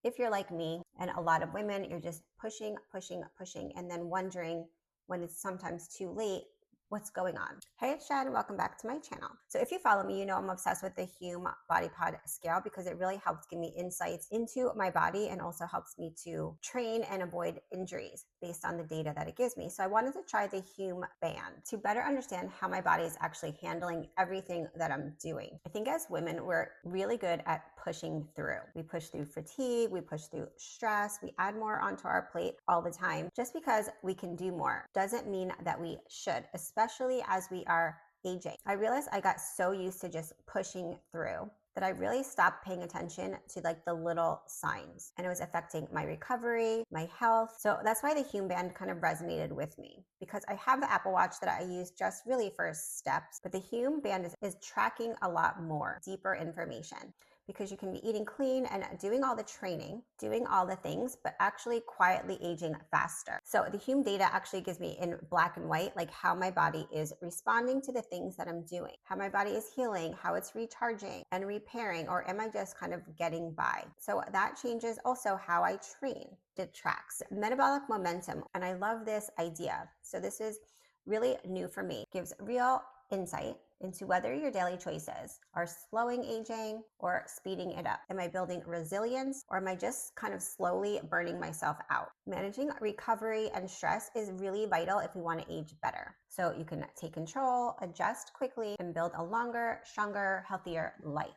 if you're like me and a lot of women, you're just pushing, pushing, pushing, and then wondering when it's sometimes too late, what's going on. Hey, it's Shad and welcome back to my channel. So if you follow me, you know I'm obsessed with the Hume Body Pod scale because it really helps give me insights into my body and also helps me to train and avoid injuries based on the data that it gives me. So I wanted to try the Hume Band to better understand how my body is actually handling everything that I'm doing. I think as women, we're really good at pushing through. We push through fatigue, we push through stress, we add more onto our plate all the time. Just because we can do more doesn't mean that we should, especially as we are aging. I realized I got so used to just pushing through that I really stopped paying attention to like the little signs, and it was affecting my recovery, my health. So that's why the Hume Band kind of resonated with me, because I have the Apple Watch that I use just really for steps, but the Hume Band is tracking a lot more deeper information, because you can be eating clean and doing all the training, doing all the things, but actually quietly aging faster. So the Hume data actually gives me in black and white, like how my body is responding to the things that I'm doing, how my body is healing, how it's recharging and repairing, or am I just kind of getting by? So that changes also how I train. It tracks metabolic momentum, and I love this idea. So this is really new for me. It gives real insight into whether your daily choices are slowing aging or speeding it up. Am I building resilience, or am I just kind of slowly burning myself out? Managing recovery and stress is really vital if we want to age better. So you can take control, adjust quickly, and build a longer, stronger, healthier life.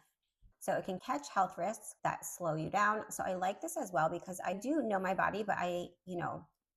So it can catch health risks that slow you down. So I like this as well because I do know my body, but I,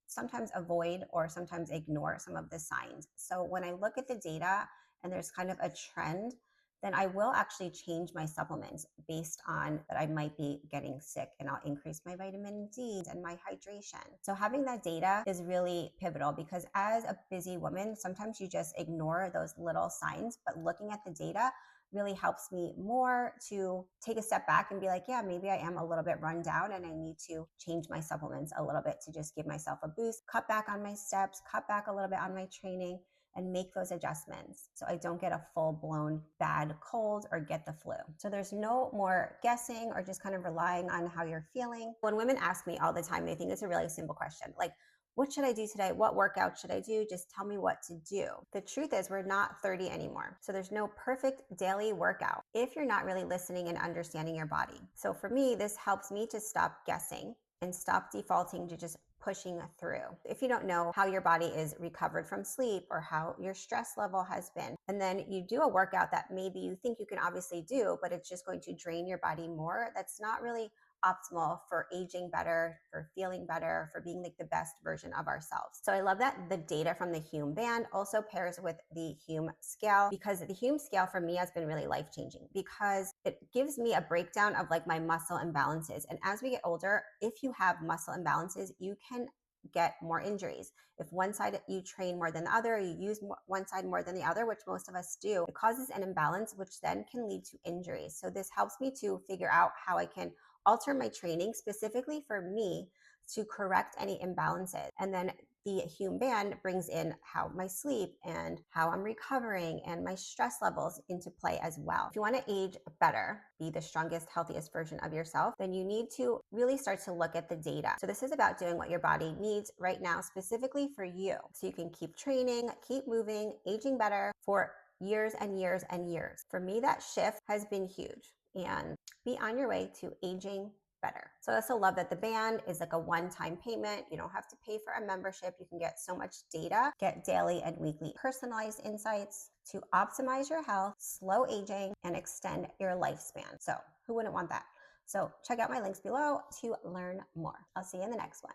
sometimes avoid or sometimes ignore some of the signs. So when I look at the data and there's kind of a trend, then I will actually change my supplements based on that I might be getting sick, and I'll increase my vitamin D and my hydration. So having that data is really pivotal, because as a busy woman, sometimes you just ignore those little signs, but looking at the data really helps me more to take a step back and be like, yeah, maybe I am a little bit run down and I need to change my supplements a little bit to just give myself a boost, cut back on my steps, cut back a little bit on my training, and make those adjustments so I don't get a full-blown bad cold or get the flu. So there's no more guessing or just kind of relying on how you're feeling. When women ask me all the time, they think it's a really simple question, like, what should I do today? What workout should I do? Just tell me what to do. The truth is, we're not 30 anymore. So there's no perfect daily workout if you're not really listening and understanding your body. So for me, this helps me to stop guessing and stop defaulting to just pushing through. If you don't know how your body is recovered from sleep or how your stress level has been, and then you do a workout that maybe you think you can obviously do, but it's just going to drain your body more, that's not really optimal for aging better, for feeling better, for being like the best version of ourselves. So I love that the data from the Hume Band also pairs with the Hume scale, because the Hume scale for me has been really life-changing, because it gives me a breakdown of like my muscle imbalances. And as we get older, if you have muscle imbalances, you can get more injuries. If one side you train more than the other, you use one side more than the other, which most of us do, it causes an imbalance, which then can lead to injuries. So this helps me to figure out how I can alter my training specifically for me to correct any imbalances. And then the Hume Band brings in how my sleep and how I'm recovering and my stress levels into play as well. If you want to age better, be the strongest, healthiest version of yourself, then you need to really start to look at the data. So this is about doing what your body needs right now, specifically for you. So you can keep training, keep moving, aging better for years and years and years. For me, that shift has been huge, and be on your way to aging better. So I also love that the band is like a one-time payment. You don't have to pay for a membership. You can get so much data, get daily and weekly personalized insights to optimize your health, slow aging, and extend your lifespan. So who wouldn't want that? So check out my links below to learn more. I'll see you in the next one.